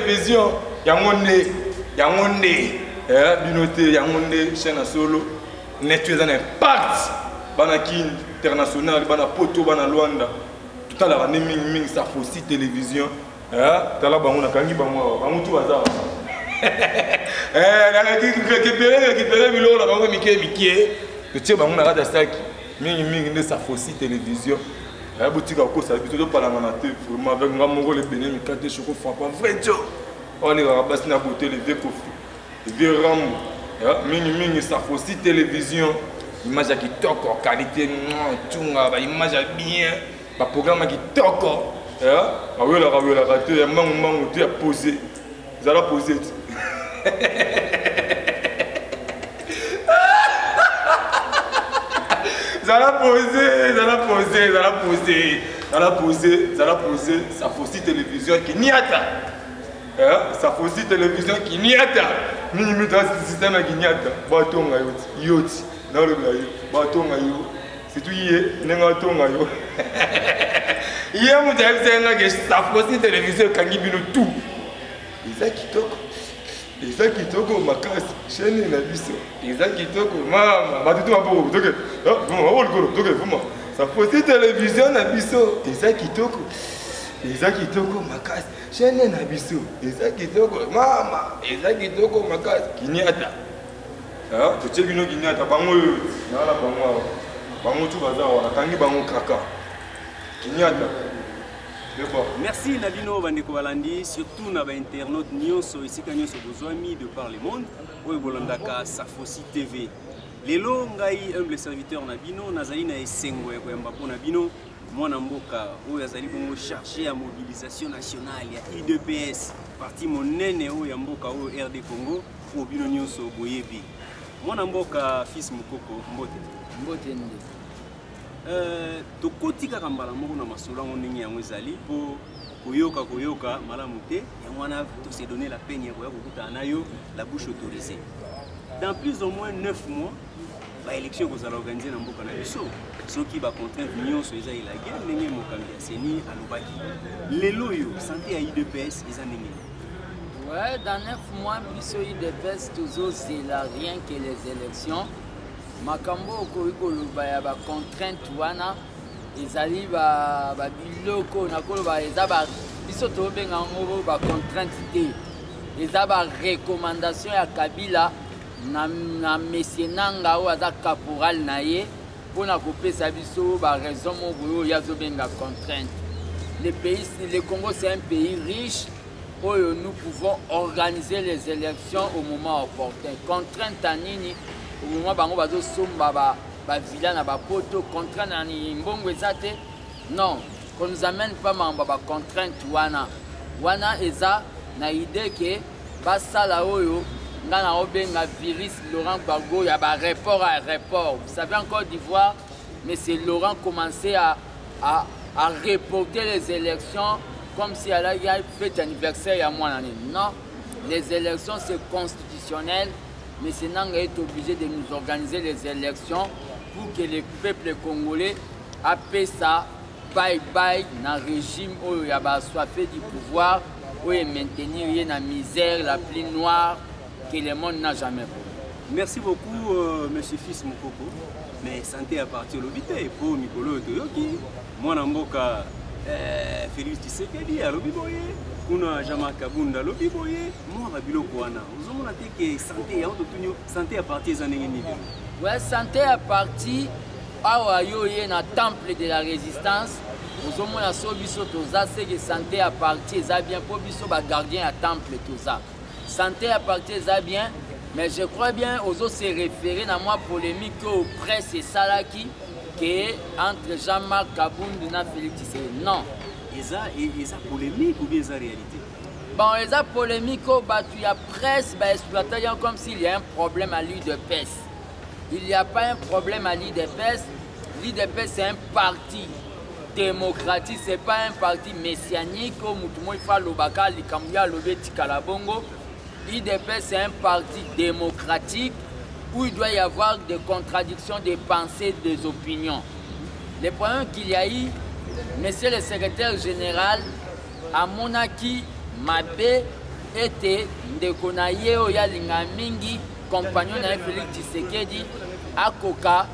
télévision, Yangonde, Binoté, Yangonde, chaîne solo, net un impact, Banakin international, Bana Poto, Bana Luanda, tout à l'heure, Ming, ça faut aussi télévision, Tala Bamona Kangi Bamwa, Bamutu Hazard. Récupérer Milo, la Bango Mickey, le tir Bamona Radasaki, Ming, ça faut aussi télévision. La boutique à cause, ça habite pas la manate, vraiment avec un grand les bénin, mais quand tu choco frappe, vrai Joe. On est rabassé à beauté, les vieux coffres, les vieux rames, mini, ça faut aussi télévision, image qui toque, qualité, tout, image bien, le programme qui toque, ah oui, la raté, il y a un moment où tu as posé, vous allez poser. Ça faut aussi télévision qui n'y a pas. Ça faut aussi télévision qui n'y a pas. Minimum système qui n'y a pas. Baton yacht, dans le gaillot, baton yacht. C'est tout hier, n'enga tonga yo. Hier mon dieu c'est ça faut aussi télévision qui n'y a tout. Ils a qui toque. Eza kitoko makasi chaîne na biso eza kitoko mama batutu mapoko toke vuma wol toke vuma ça faut aussi télévision na biso eza kitoko makasi chaîne na biso eza kitoko mama eza kitoko makasi kinyata totie bino kinyata bango na la bango tu baza wana kangi bango kaka kinyata. Merci Nabino Bandeko Balandi, surtout na internautes nyonso ici nyonso besoin de par le monde. Oyo bolandaka Safosi TV. Lelo ngai humble serviteur Nabino nazali na esengo ya koyamba po Nabino mwana mboka oyo azali bongo chargé à mobilisation nationale ya IDPS parti monene oyo ya mboka oyo RD Congo oyo bino nyonso boyebi. Mwana mboka fils Mukoko mbote nde. Tokoti kaka mbala moko na masolango ndenge yango ezali po koyoka malamu te yango wana to s'est donné la peine ya koya kokutana na yo la bouche autorisée. Dans plus ou moins 9 mois ba élection kozala organisée na mboka na biso soki ba contrainte nyonso eza ilagé ndenge mokambi ya seni alobaki lelo yo santé ya IDPS eza ndenge. Ouais, dans 9 mois biso IDPS toujours c'est rien que les élections. Makambo okoki loba ya ba contrainte wana ezali ba biloko nakoloba eza ba biso tobenga ngo ba contrainte te eza ba recommandation ya Kabila na monsieur Nanga o aza caporal na ye pona kopesa biso ba raison mo boyo ya zobenga contrainte. Le Congo c'est un pays riche où nous pouvons organiser les élections au moment opportun. Contrainte à nini au moment bango bazo somba ba villa na ba poto contrainte na mbongo ezate non qu'on nous amène pas mamba ba contrainte wana eza na idée que basala oyo ngana obenga virus Laurent Gbagbo ya ba report à report. Vous savez en Côte d'Ivoire mais c'est Laurent commençait à reporter les élections comme si elle a fait anniversaire il y a moins d'années. Non, les élections c'est constitutionnel. Mais c'est Nanga est obligé de nous organiser les élections pour que le peuple congolais appelle ça bye bye dans le régime où il y a assoiffé du pouvoir, où il maintenir la misère la plus noire que le monde n'a jamais vu. Merci beaucoup, monsieur Fils Mukoko. Mais santé à partir de l'hôpital pour Nicolas Toyoki, moi Namboka Félix Tshisekedi à l'Obiboye. Kuna Jama Kabunda lobiboye moi na biloko wana ozomona te que santé ya ototunyo santé à partir za ndenge nini. Ouais, santé à partir awa yo ye na temple de la résistance ozomona so biso toza c'est que santé à partir za bien pour biso ba gardien à temple toza santé à partir za bien mais je crois bien ozo se référer na moi polémique au presse salaki que entre Jean-Marc Kabunda na Félix Tshisekedi non. Eza polémique ou bien eza réalité? Bon, eza polémique au batu ya presse ba exploiter comme s'il y a un problème à l'UDPS. Il n'y a pas un problème à l'UDPS. L'UDPS c'est un parti démocratique, c'est pas un parti messianique au mutumo ifa lobaka likamya lobeti kalabongo. L'UDPS c'est un parti démocratique où il doit y avoir des contradictions des pensées, des opinions. Le problème qu'il y a eu, monsieur le secrétaire général, à Monaki, Mabé, ete ndeko na ye oyo alinga mingi compagnon na Félix Tshisekedi akoka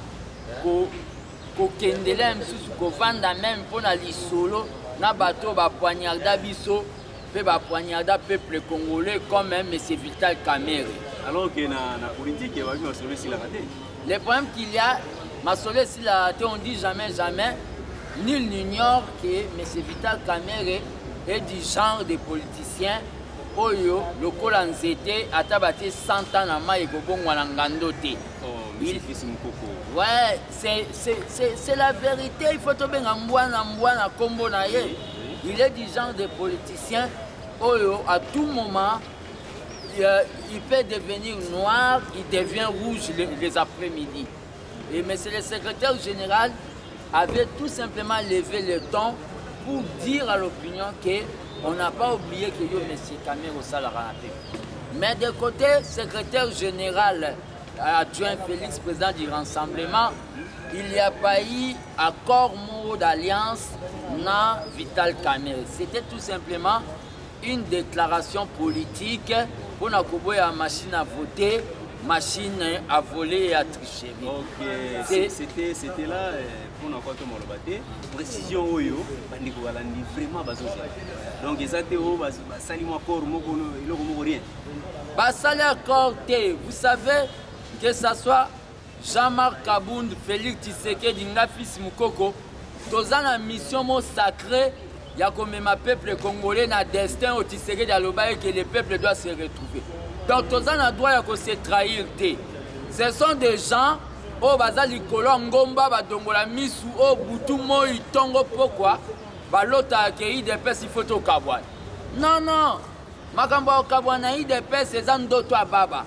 kokendela misusu kovanda même mpona lisolo na bato bapoignarda biso mpe bapoignarda peuple congolais comme M. Vital Kamerhe. Alors que na politique, il y a Masolo Silaka te. Le problème qu'il y a, Masolo Silaka te, on dit jamais, nul n'ignore que M. Vital Kamerhe est du genre de politicien oyo lokola nzete atabate 100 ans na mai ekobongwana ngando te. Ouais, c'est la vérité, il faut tomber en mbwana kombo na ye. Il est du genre de politicien oyo à tout moment il peut devenir noir, il devient rouge les après-midi. Et mais le secrétaire général avait tout simplement levé le ton pour dire à l'opinion qu'on n'a pas oublié que M. Kamerhe au Salara. Mais de côté, secrétaire général adjoint Félix, président du Rassemblement, il n'y a pas eu accord mot d'alliance na Vital Kamerhe. C'était tout simplement une déclaration politique pour la machine à voter, machine à voler et à tricher. Ok, c'était là pour nous faire précision oyo bandiko balandi vraiment bazoza. Donc ezate o basali mo accord moko iloko moko rien. Basali accord te, vous savez que ça soit Jean-Marc Kabound, Félix Tshisekedi, nga fils Mukoko, toza na mission mo sacrée. Il y a comme ma peuple congolais na destin au Tshisekedi aloba que le peuple doit se retrouver. Donc tozana droit ya se trahir te. Ce sont des gens au bazali kolongomba badongola misu au butu moi tongo pourquoi balota accueilli des pèses il faut au kabwan. Non, makambo au kabwana i des pèses c'est ndoto baba.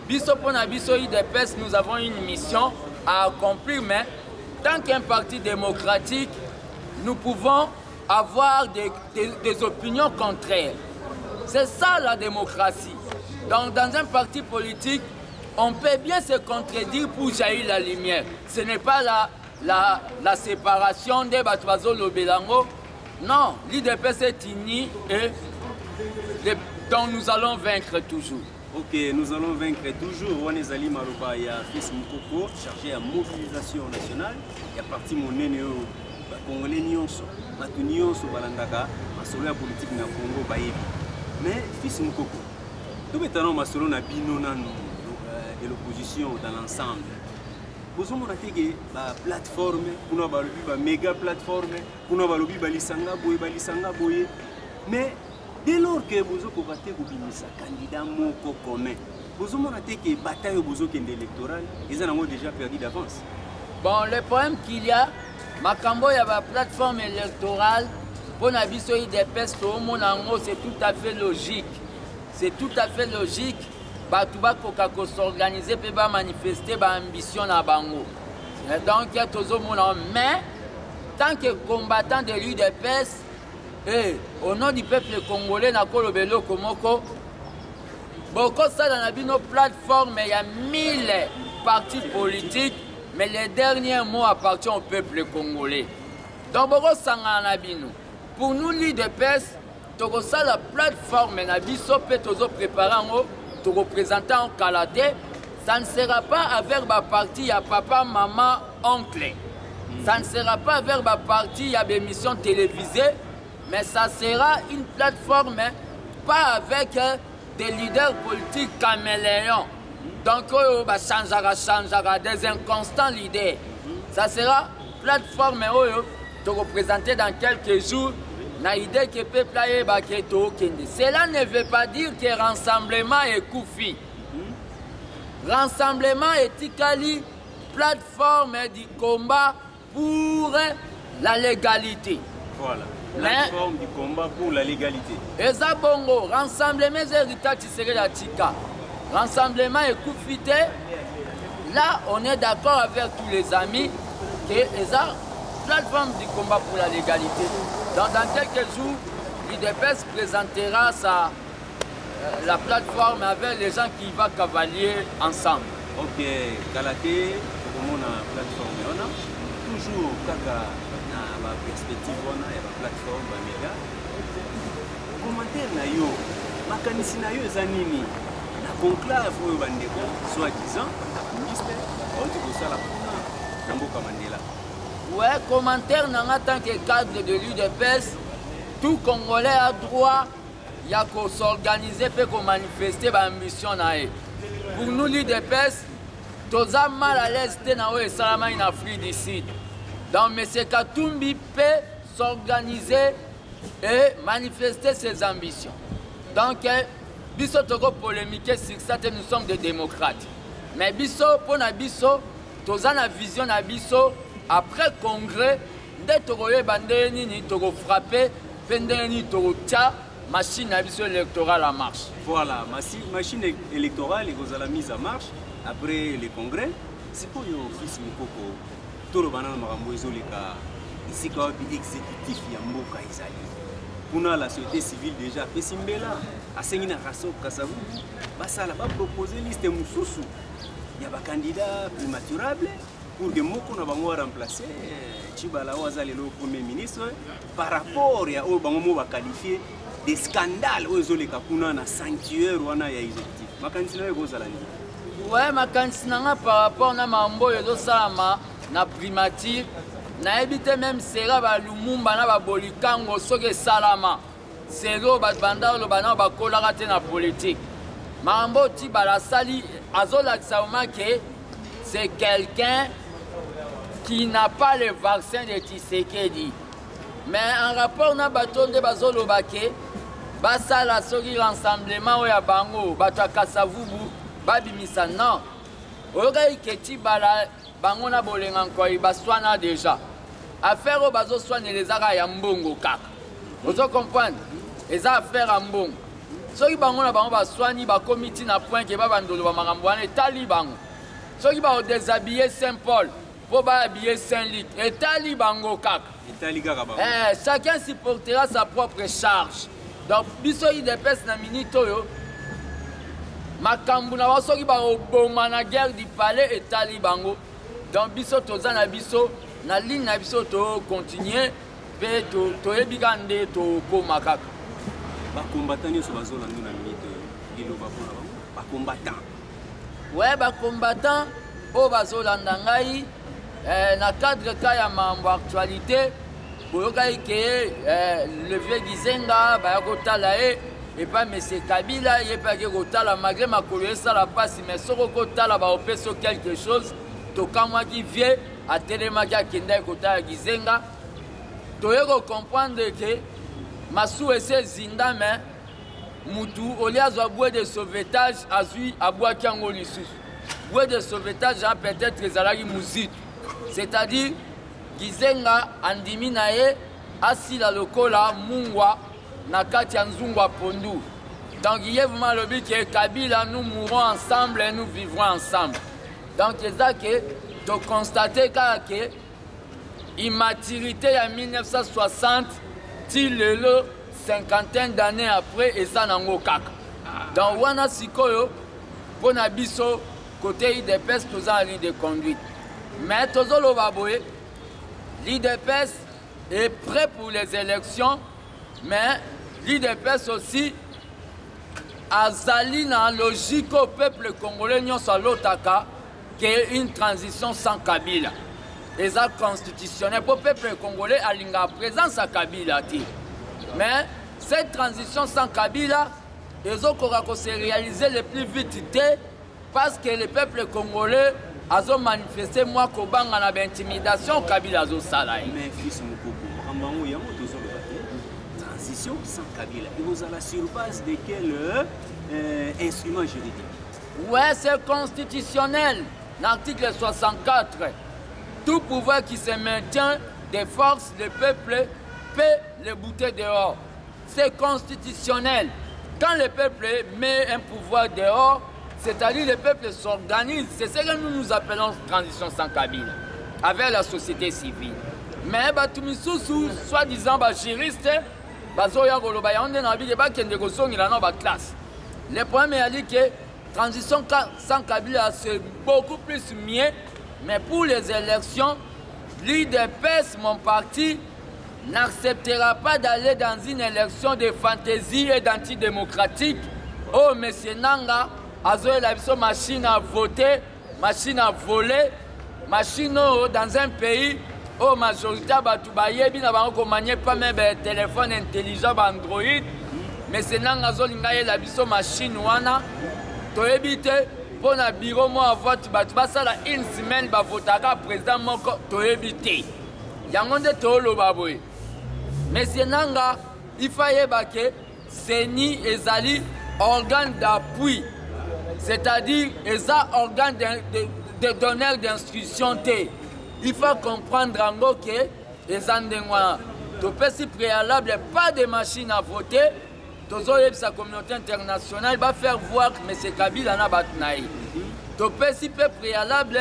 Biso pona biso i des pèses nous avons une mission à accomplir mais tant qu'un parti démocratique nous pouvons avoir des opinions contraires. C'est ça la démocratie. Donc dans un parti politique, on peut bien se contredire pour jaillir la lumière. Ce n'est pas la séparation des Batoiseaux Lobelango. Non, l'IDPS est unie et donc nous allons vaincre toujours. Ok, nous allons vaincre toujours. Wanezali Maroba, il y a Fils Mukoko, chargé à mobilisation nationale. Il y a parti mon nénéo. Congolais nyonso batu nyonso balandaka masolo ya politique na Congo bayebi mais fils Mukoko tout betano masolo na bino nanu de l'opposition dans l'ensemble bozo mona teke ba plateforme kuna balobi ba méga plateforme kuna balobi balisanga boye mais dès lors que bozo kokate kobimisa candidat moko commun bozo mona teke bataille bozo kende électoral ils en ont déjà perdu d'avance. Bon, le problème qu'il y a makambo ya ba plateforme électorale pour na biso IDPS to monango c'est tout à fait logique. C'est tout à fait logique. Batu bakoka ko s'organiser pe ba manifester ba ambition na bango. Donc il y a tozo monango mais tant que combattant de l'UDPS et au nom du peuple congolais na kolobelo komoko boko ça dans la bino plateforme il y a 1000 partis politiques. Mais les derniers mots appartiennent au peuple congolais. Donc, pour nous, l'IDPS, la plateforme Nabiso peut préparer pour représenter en Kalaté. Ça ne sera pas avec ma partie à papa, maman, oncle. Ça ne sera pas avec ma partie à des émissions télévisées, mais ça sera une plateforme pas avec des leaders politiques caméléons. Donc, changera des inconstants leaders. Ça sera plateforme de représenter dans quelques jours na idée que peuple a cela ne veut pas dire que rassemblement est koufi. Rassemblement est Tikali, plateforme du combat pour la légalité. Voilà. Plateforme du combat pour la légalité. Et ça, bongo, rassemblement est héritage de la Tika. Rassemblement est coufité. Là, on est d'accord avec tous les amis que la plateforme du combat pour la légalité. Donc, dans quelques jours, l'IDPS présentera la plateforme avec les gens qui vont cavalier ensemble. Ok, Kalaté, on a la plateforme, on a toujours la perspective, on a la plateforme, méga. Commentaire, makanisi na yo eza nini na conclave oyo bandeko soi-disant ministre auti kosala kuna na mboka Mandela. Ouais, commentaire en tant que cadre de l'UDPS, tout Congolais a droit de s'organiser pour manifester l'ambition. Pour nous, l'UDPS, tous sommes mal à l'aise en Afrique du Sud. Donc, M. Katumbi peut s'organiser et manifester ses ambitions. Donc, biso toko polémiquer sur ça, nous sommes des démocrates. Mais biso, pour na biso, tous avons la vision na biso. Après le congrès, dès que vous avez frappé, la machine électorale en marche. Voilà, la machine électorale est la mise en marche après le congrès. C'est pour le fils Mikoko. Tout le monde a ici quand exécutif Yamboka Isali. Pour la société civile déjà, Pesimbela, à Sengina Rasso Kassavou, ça va proposer une liste Moussoussou. Il y a des candidats prématurables. Pour que Moko na bango remplacer Tshibala Wazali le premier ministre par rapport à au bango ba qualifié des scandales aux oleka kuna na sanctuaire wana ya exécutif. Makanisi na yo zala ni. Ouais, makanisi na par rapport na mambo yo salama na primature na ebité même sera ba Lumumba na ba Bolikango soke salama. Sero ba banda lo bana ba kolaka te na politique. Mambo Tshibala sali azola tsaumake c'est quelqu'un qui n'a pas le vaccin de Tshisekedi. Mais en rapport na bato de bazolo bake, basala soki rassemblement oya bango, bato akasavubu, babimisa non. Oyoka iketi bala bango na bolenga nkoi baswana déjà. Affaire o bazo soigner les ara ya mbongo kaka. Ozo comprendre? Les affaires en mbongo. Soki bango na bango baswani ba comité na point ke ba bandolo ba makambo wana etali bango. Soki ba déshabiller Saint-Paul pour habiller Saint-Luc. Et tali bango kak. Chacun supportera sa propre charge. Donc, biso IDPS na minito yo. Makambu na soki ba oboma na guerre du palais et tali bango. Donc, biso toza na biso na ligne na biso to continuer pe to ebikande to koma kak. Ba combattant yo so bazola na minito yo. Ilo ba pona bango. Ba combattant. Ouais, ba combattant o bazola ndangai. Na cadre cas ya mambo actualité boyokai ke le vieux Gizenga ba kotala et pas monsieur Kabila et pas que kotala malgré ma ça la passe mais soko kotala ba opeso quelque chose to kamwa qui vient à télémakia kenda kotala Gizenga to yeko comprendre que masu ese zinda mais mutu oliazo bois de sauvetage azui abwa kiango lisusu bois de sauvetage a peut-être ezalaki musique. C'est-à-dire, Gizenga andimi nae asila lokola mungwa nakati nzungwa pondu. Donc il y a vraiment le but que Kabila nous mourrons ensemble et nous vivrons ensemble. Donc c'est ça que de constater que immaturité en 1960 til le cinquantaine d'années après et ça nango kaka. Donc wana sikoyo pona biso côté IDPS tous en ligne de conduite. Mais Tozolo Baboé, l'IDPS est prêt pour les élections, mais l'IDPS aussi a zali dans la logique au peuple congolais sur l'Otaka, qui est une transition sans Kabila. Et ça constitutionnel pour le peuple congolais a la présence à Kabila. Mais cette transition sans Kabila, ils ont se réaliser le plus vite parce que le peuple congolais a manifesté moi kobanga na intimidation Kabila azo sala. Mais fils Mukoko, Rambango yamo tozo le transition sans Kabila. Et vous allez sur base de quel instrument juridique? Ouais, c'est constitutionnel. L'article 64. Tout pouvoir qui se maintient des forces, le peuple peut le bouter dehors. C'est constitutionnel. Quand le peuple met un pouvoir dehors, c'est-à-dire le peuple s'organise. C'est ce que nous appelons transition sans Kabila, avec la société civile. Mais Batumisusu, soi-disant juristes, le problème est que transition sans Kabila, c'est beaucoup plus mieux. Mais pour les élections, l'IDPS, mon parti, n'acceptera pas d'aller dans une élection de fantaisie et d'antidémocratique. Oh, monsieur Nanga, azoé la machine à voter, machine à voler, machine dans un pays où majorité batubayebi na bango komanye pas même téléphone intelligent Android. Monsieur Nanga zolinga la biso machine wana toyebi te pour na bureau mo vote batu basala une semaine ba votaka président moko toyebi te. Yango nde toloba boye. Monsieur Nanga, il fallait que CENI ezali organe d'appui, c'est-à-dire les organes de donneurs d'instruction. Il faut comprendre que les endroits si préalable, pas de machine à voter, sa communauté internationale va faire voir que M. Kabila n'a pas de si préalable,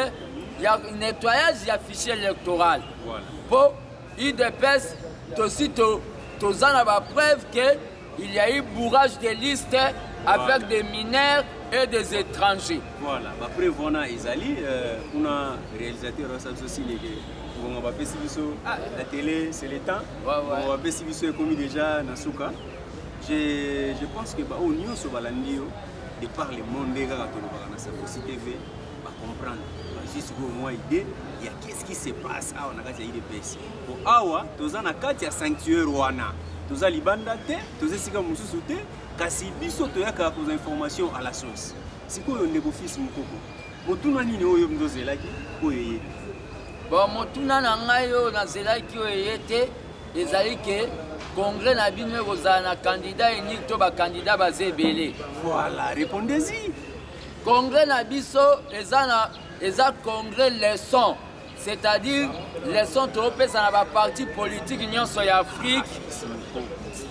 il y a un nettoyage, il y a un fichier électoral. Pour IDPS, aussi, tu as la preuve qu'il y a eu bourrage de listes avec des mineurs et des étrangers. Voilà, après voilà, Isali, on a réalisateur aussi on va faire la télé, c'est le temps. On va faire comme déjà Nasuka. Je pense que au Nyon Sobalandio, de par le monde des gars dans Safossi TV, va comprendre. Juste pour moi idée, il y a qu'est-ce qui se passe à on a gagné IDPS. Pour Awa, tous en a quatre sanctuaire Rwanda. Tous en Libanda, tous en Sika Moussou te, kasi biso to yaka pour information à la source. C'est quoi le négofice Mukoko? Motuna nini oyo mdozelaki oyo. Bon motuna na ngayo na zelaki oyo te, ezali ke congrès na bino kozana candidat unique to ba candidat bazebele. Voilà, répondez-y. Congrès na biso eza congrès leçon, c'est-à-dire leçon topé ça na ba parti politique Union sur Afrique.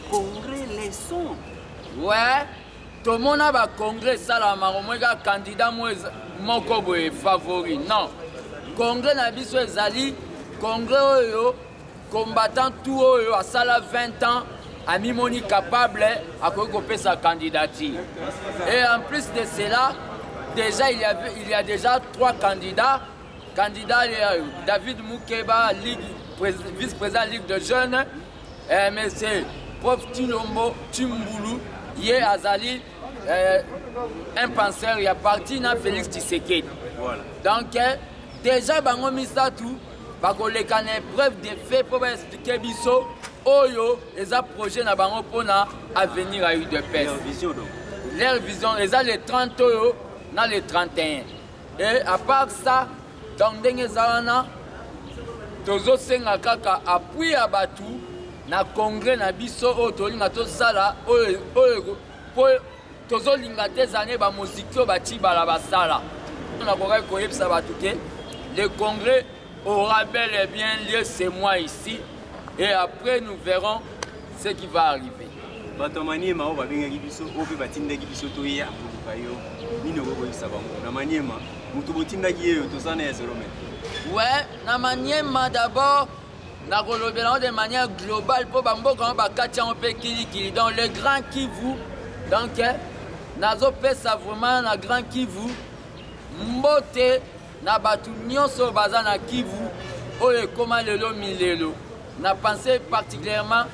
Congrès leçon. Ouais, tout le monde a un congrès ça la maromega candidat moko boye favori. Non. Congrès na biso ezali congrès oyo combattant tout oyo à sala 20 ans a mimoni capable à couper sa candidature. Et en plus de cela, déjà il y a déjà 3 candidats. David Moukeba, vice-président Ligue de jeunes, M. Prof Tulombo Tumboulou, Yé Azali, un penseur, il y a parti dans Félix Tshisekedi. Voilà. Donc, déjà, bango misatou, bako les canets preuve de fait pour expliquer biso, oyo, les projets na bango pour na avenir à UDPS. Leur vision donc. Leur vision, ils ont les 30 oyo, dans les 31. Et à part ça, dans les zawana, tozo senga kaka appui à Batu, na congrès na biso o tolinga to sala oyo tozo linga des années ba mozikio ba ti bala basala na koka koyebisa batu ke le congrès aura bel et bien lieu ce mois ici et après nous verrons ce qui va arriver. Batomanie ma o ba benga biso o pe batinda biso to ya kayo nini o ko yisa bango na maniema mutu botinda kiyo to sana ya zero mais ouais na maniema d'abord de manière globale pour Bamboka Bakatia pe Kili dans le Grand Kivu. Donc nazo pesa vraiment na Grand Kivu mbote na batu nyonso baza na Kivu oye koma lelo milelo. Na pensé particulièrement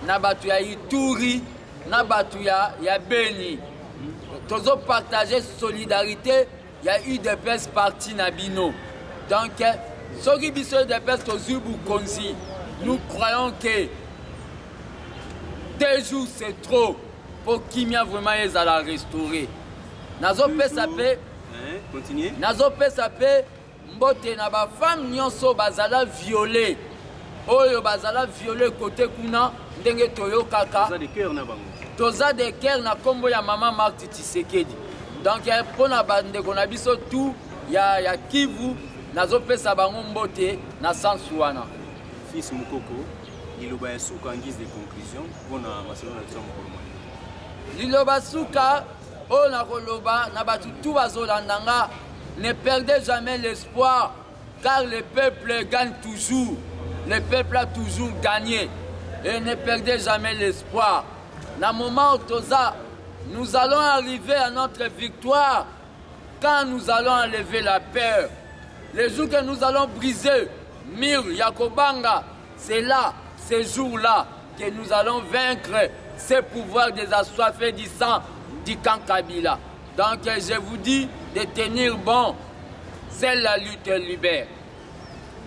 na batu ya Ituri na batu ya Beni. Tozo partager solidarité, il y a eu des pièces parties na bino. Donc soki biso de peste aux Ubu Konzi, nous croyons que 2 jours c'est trop pour Kimia vraiment les à la restaurer. Nazo pe sapé, continuez. Nazo pe sapé, mbote na ba femme nyonso bazala violée. Oyo bazala violée côté kuna ndenge toyo kaka. Toza de cœur na bango. Toza de cœur na kombo ya maman Marc Tshisekedi. Donc pour na bande kona biso tout ya Kivu. Nazo pesa bango mbote na sansu wana. Fils Mukoko, liloba ya suka en guise de conclusion pour na Barcelone na Mokolo. Liloba suka o na koloba na batu tout bazolandanga, ne perdez jamais l'espoir car le peuple gagne toujours. Le peuple a toujours gagné et ne perdez jamais l'espoir. Na moment toza, nous allons arriver à notre victoire quand nous allons enlever la peur. Les jours que nous allons briser, Mir, Yakobanga, c'est là, ce jour-là que nous allons vaincre ce pouvoir des assoiffés du sang du camp Kabila. Donc je vous dis de tenir bon, c'est la lutte libère.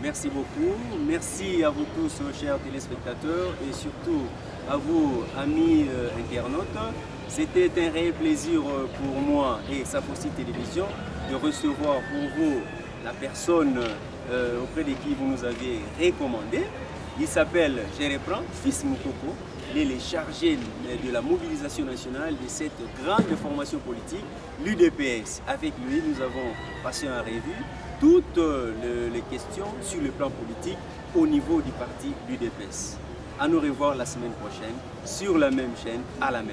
Merci beaucoup. Merci à vous tous, chers téléspectateurs, et surtout à vous, amis internautes. C'était un réel plaisir pour moi et Safosi Télévision de recevoir pour vous la personne auprès de qui vous nous avez recommandé. Il s'appelle, je reprends, Fils Moukoko. Il est le chargé de la mobilisation nationale de cette grande formation politique, l'UDPS. Avec lui, nous avons passé en revue toutes les questions sur le plan politique au niveau du parti l'UDPS. À nous revoir la semaine prochaine sur la même chaîne, à la même.